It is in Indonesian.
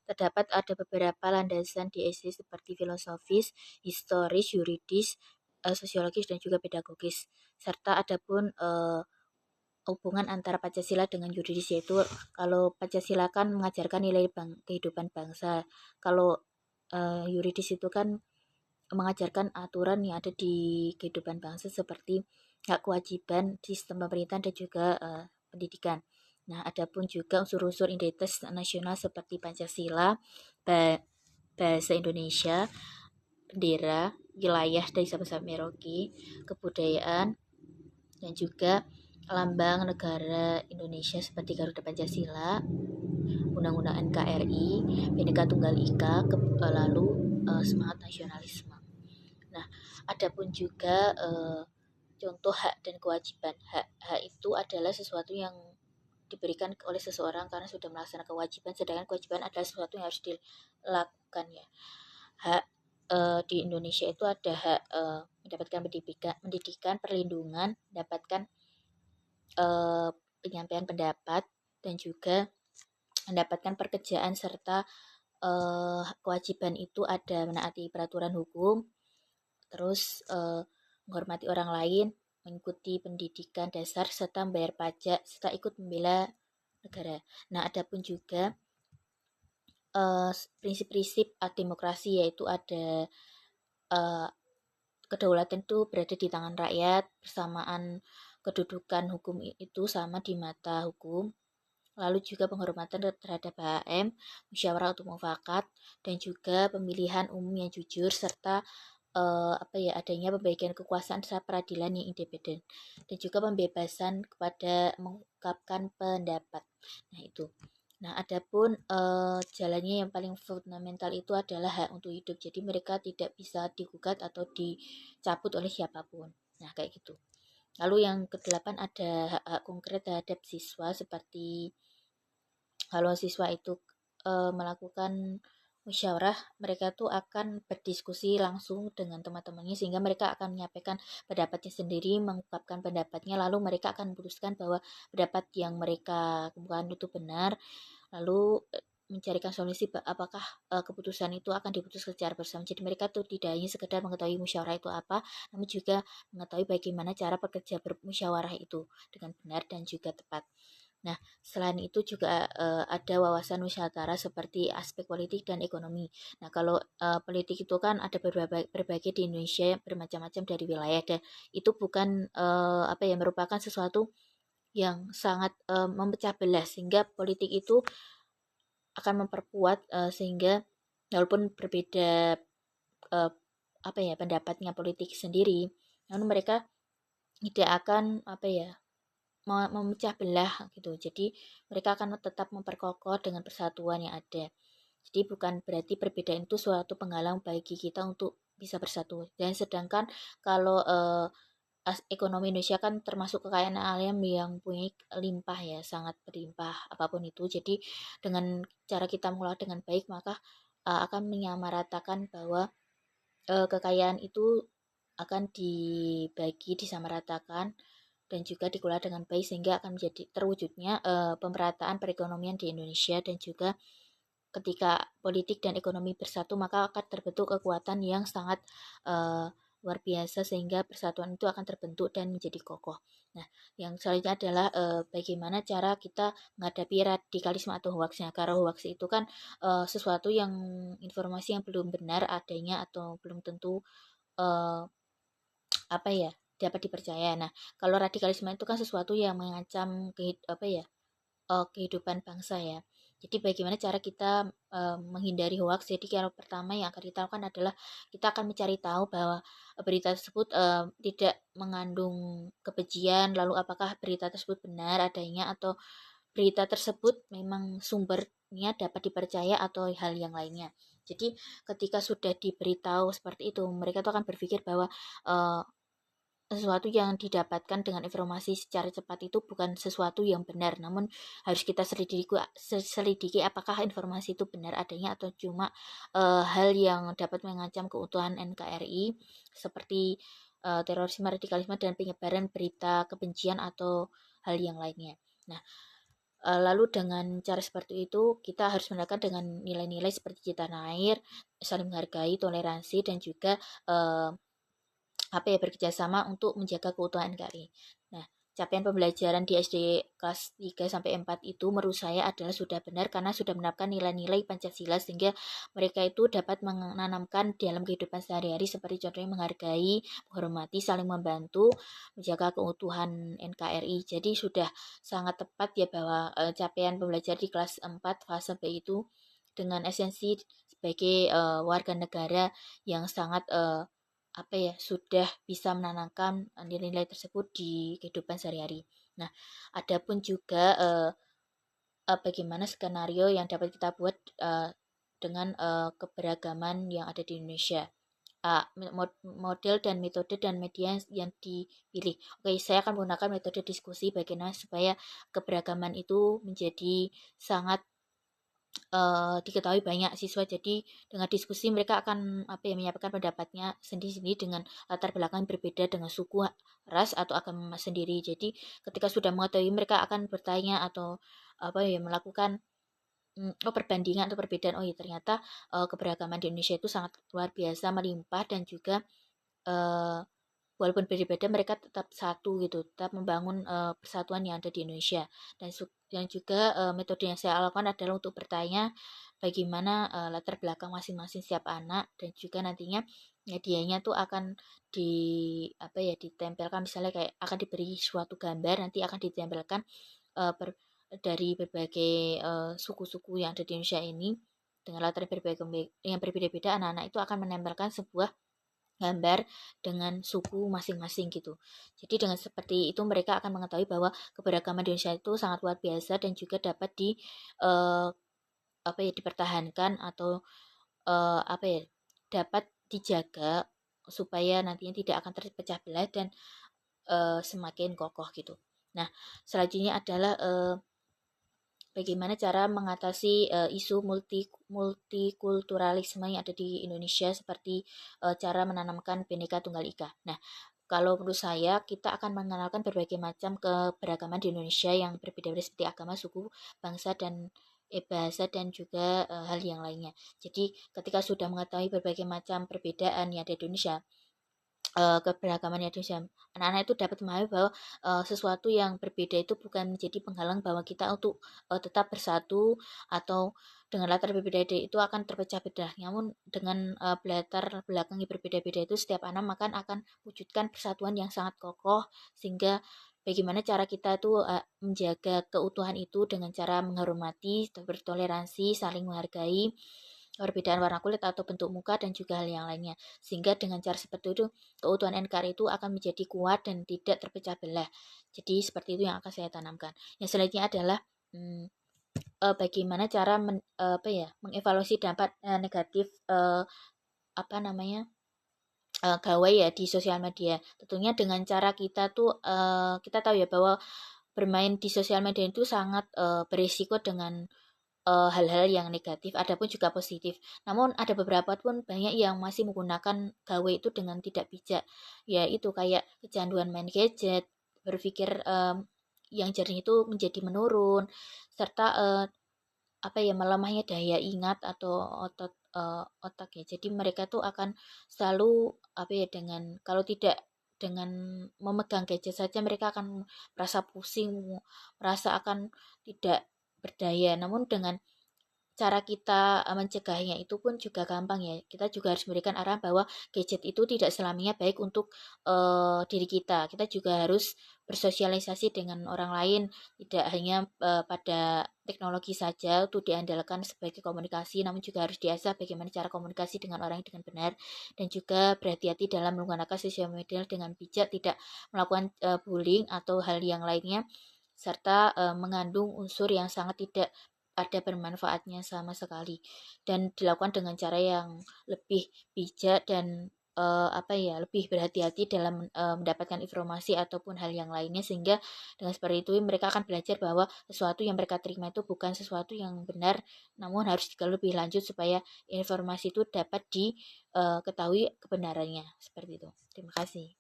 terdapat ada beberapa landasan di SD seperti filosofis, historis, yuridis, sosiologis, dan juga pedagogis. Serta ada pun hubungan antara Pancasila dengan yuridis, yaitu kalau Pancasila kan mengajarkan nilai kehidupan bangsa. Kalau yuridis itu kan mengajarkan aturan yang ada di kehidupan bangsa seperti hak kewajiban, sistem pemerintahan, dan juga pendidikan. Nah, adapun juga unsur-unsur identitas nasional seperti Pancasila, bahasa Indonesia, bendera, wilayah dari Sabang sampai Merauke, kebudayaan, dan juga lambang negara Indonesia seperti Garuda Pancasila, Undang-Undang NKRI, Bhinneka Tunggal Ika, lalu semangat nasionalisme. Nah, adapun juga contoh hak dan kewajiban. Hak itu adalah sesuatu yang diberikan oleh seseorang karena sudah melaksanakan kewajiban, sedangkan kewajiban adalah sesuatu yang harus dilakukan ya. Hak di Indonesia itu ada hak mendapatkan pendidikan, perlindungan, mendapatkan penyampaian pendapat, dan juga mendapatkan pekerjaan, serta kewajiban itu ada menaati peraturan hukum, terus menghormati orang lain, mengikuti pendidikan dasar, serta membayar pajak, serta ikut membela negara. Nah, adapun juga prinsip-prinsip demokrasi, yaitu ada kedaulatan itu berada di tangan rakyat, persamaan kedudukan hukum itu sama di mata hukum, lalu juga penghormatan terhadap HM, musyawarah untuk mufakat, dan juga pemilihan umum yang jujur, serta adanya pembagian kekuasaan serta peradilan yang independen, dan juga pembebasan kepada mengungkapkan pendapat. Nah, itu. Nah, adapun jalannya yang paling fundamental itu adalah hak untuk hidup. Jadi mereka tidak bisa digugat atau dicabut oleh siapapun. Nah, kayak gitu. Lalu yang kedelapan ada hak-hak konkret terhadap siswa, seperti kalau siswa itu melakukan musyawarah, mereka tuh akan berdiskusi langsung dengan teman-temannya, sehingga mereka akan menyampaikan pendapatnya sendiri, mengungkapkan pendapatnya, lalu mereka akan memutuskan bahwa pendapat yang mereka kemukakan itu benar, lalu mencarikan solusi apakah keputusan itu akan diputuskan secara bersama. Jadi mereka tuh tidak hanya sekedar mengetahui musyawarah itu apa, namun juga mengetahui bagaimana cara bekerja bermusyawarah itu dengan benar dan juga tepat. Nah, selain itu juga ada wawasan Nusantara seperti aspek politik dan ekonomi. Nah, kalau politik itu kan ada berbagai di Indonesia yang bermacam-macam dari wilayah, dan itu bukan merupakan sesuatu yang sangat memecah belah, sehingga politik itu akan memperkuat, sehingga walaupun berbeda pendapatnya politik sendiri, namun mereka tidak akan memecah belah gitu. Jadi mereka akan tetap memperkokoh dengan persatuan yang ada. Jadi bukan berarti perbedaan itu suatu penghalang bagi kita untuk bisa bersatu. Dan sedangkan kalau ekonomi Indonesia kan termasuk kekayaan alam yang punya limpah ya, sangat berlimpah apapun itu. Jadi dengan cara kita mengolah dengan baik, maka akan menyamaratakan bahwa kekayaan itu akan dibagi, disamaratakan, dan juga dikelola dengan baik, sehingga akan menjadi terwujudnya pemerataan perekonomian di Indonesia. Dan juga ketika politik dan ekonomi bersatu, maka akan terbentuk kekuatan yang sangat luar biasa, sehingga persatuan itu akan terbentuk dan menjadi kokoh. Nah, yang selanjutnya adalah bagaimana cara kita menghadapi radikalisme atau hoaxnya. Karena hoax itu kan sesuatu yang informasi yang belum benar adanya atau belum tentu uh, dapat dipercaya. Nah, kalau radikalisme itu kan sesuatu yang mengancam kehidupan bangsa ya. Jadi bagaimana cara kita menghindari hoax? Jadi yang pertama yang akan kita lakukan adalah kita akan mencari tahu bahwa berita tersebut tidak mengandung kebencian, lalu apakah berita tersebut benar adanya, atau berita tersebut memang sumbernya dapat dipercaya, atau hal yang lainnya. Jadi ketika sudah diberitahu seperti itu, mereka tuh akan berpikir bahwa sesuatu yang didapatkan dengan informasi secara cepat itu bukan sesuatu yang benar, namun harus kita selidiki apakah informasi itu benar adanya atau cuma hal yang dapat mengancam keutuhan NKRI, seperti terorisme, radikalisme, dan penyebaran berita kebencian atau hal yang lainnya. Nah, Lalu dengan cara seperti itu kita harus menerapkan dengan nilai-nilai seperti cinta tanah air, saling menghargai, toleransi, dan juga uh, apa ya bekerjasama untuk menjaga keutuhan NKRI. Nah, capaian pembelajaran di SD kelas 3 sampai 4 itu menurut saya adalah sudah benar karena sudah menerapkan nilai-nilai Pancasila sehingga mereka itu dapat menanamkan dalam kehidupan sehari-hari seperti contohnya menghargai, menghormati, saling membantu, menjaga keutuhan NKRI. Jadi sudah sangat tepat ya bahwa capaian pembelajaran di kelas 4 fase B itu dengan esensi sebagai warga negara yang sangat apa ya sudah bisa menanamkan nilai-nilai tersebut di kehidupan sehari-hari. Nah, adapun juga bagaimana skenario yang dapat kita buat dengan keberagaman yang ada di Indonesia. Model dan metode dan media yang dipilih. Oke, saya akan menggunakan metode diskusi bagaimana supaya keberagaman itu menjadi sangat diketahui banyak siswa. Jadi dengan diskusi mereka akan apa ya menyampaikan pendapatnya sendiri-sendiri dengan latar belakang berbeda dengan suku, ras atau agama sendiri. Jadi ketika sudah mengetahui mereka akan bertanya atau apa ya melakukan perbandingan atau perbedaan. Oh ya ternyata keberagaman di Indonesia itu sangat luar biasa melimpah dan juga uh, walaupun beda-beda mereka tetap satu gitu, tetap membangun persatuan yang ada di Indonesia. Dan juga metode yang saya lakukan adalah untuk bertanya bagaimana latar belakang masing-masing setiap anak dan juga nantinya medianya tuh akan di apa ya ditempelkan misalnya kayak akan diberi suatu gambar nanti akan ditempelkan uh, per, dari berbagai suku-suku yang ada di Indonesia ini dengan latar yang berbeda-beda anak-anak itu akan menempelkan sebuah gambar dengan suku masing-masing gitu. Jadi dengan seperti itu mereka akan mengetahui bahwa keberagaman di Indonesia itu sangat luar biasa dan juga dapat di uh, apa ya dipertahankan atau apa ya dapat dijaga supaya nantinya tidak akan terpecah belah dan semakin kokoh gitu. Nah, selanjutnya adalah bagaimana cara mengatasi isu multikulturalisme yang ada di Indonesia seperti cara menanamkan Bhinneka Tunggal Ika. Nah, kalau menurut saya kita akan mengenalkan berbagai macam keberagaman di Indonesia yang berbeda-beda seperti agama, suku, bangsa dan bahasa dan juga hal yang lainnya. Jadi ketika sudah mengetahui berbagai macam perbedaan yang ada di Indonesia, keberagaman Indonesia. Anak-anak itu dapat memahami bahwa sesuatu yang berbeda itu bukan menjadi penghalang bahwa kita untuk tetap bersatu atau dengan latar berbeda itu akan terpecah belah. Namun dengan latar belakang yang berbeda-beda itu setiap anak akan wujudkan persatuan yang sangat kokoh sehingga bagaimana cara kita itu menjaga keutuhan itu dengan cara menghormati, bertoleransi, saling menghargai perbedaan warna kulit atau bentuk muka dan juga hal yang lainnya. Sehingga dengan cara seperti itu keutuhan NKRI itu akan menjadi kuat dan tidak terpecah belah. Jadi seperti itu yang akan saya tanamkan. Yang selanjutnya adalah bagaimana cara apa ya mengevaluasi dampak negatif apa namanya gawai ya di sosial media. Tentunya dengan cara kita tuh kita tahu ya bahwa bermain di sosial media itu sangat berisiko dengan hal-hal yang negatif, adapun juga positif. Namun ada beberapa pun banyak yang masih menggunakan gawe itu dengan tidak bijak. Ya itu kayak kecanduan main gadget, berpikir yang jernih itu menjadi menurun, serta apa ya melemahnya daya ingat atau otak ya. Jadi mereka tuh akan selalu apa ya dengan kalau tidak dengan memegang gadget saja mereka akan merasa pusing, merasa akan tidak berdaya. Namun dengan cara kita mencegahnya itu pun juga gampang ya. Kita juga harus memberikan arahan bahwa gadget itu tidak selamanya baik untuk diri kita. Kita juga harus bersosialisasi dengan orang lain, tidak hanya pada teknologi saja untuk diandalkan sebagai komunikasi, namun juga harus diasah bagaimana cara komunikasi dengan orang dengan benar dan juga berhati-hati dalam menggunakan sosial media dengan bijak, tidak melakukan bullying atau hal yang lainnya serta mengandung unsur yang sangat tidak ada bermanfaatnya sama sekali dan dilakukan dengan cara yang lebih bijak dan apa ya lebih berhati-hati dalam mendapatkan informasi ataupun hal yang lainnya sehingga dengan seperti itu mereka akan belajar bahwa sesuatu yang mereka terima itu bukan sesuatu yang benar namun harus dikaji lebih lanjut supaya informasi itu dapat diketahui kebenarannya seperti itu. Terima kasih.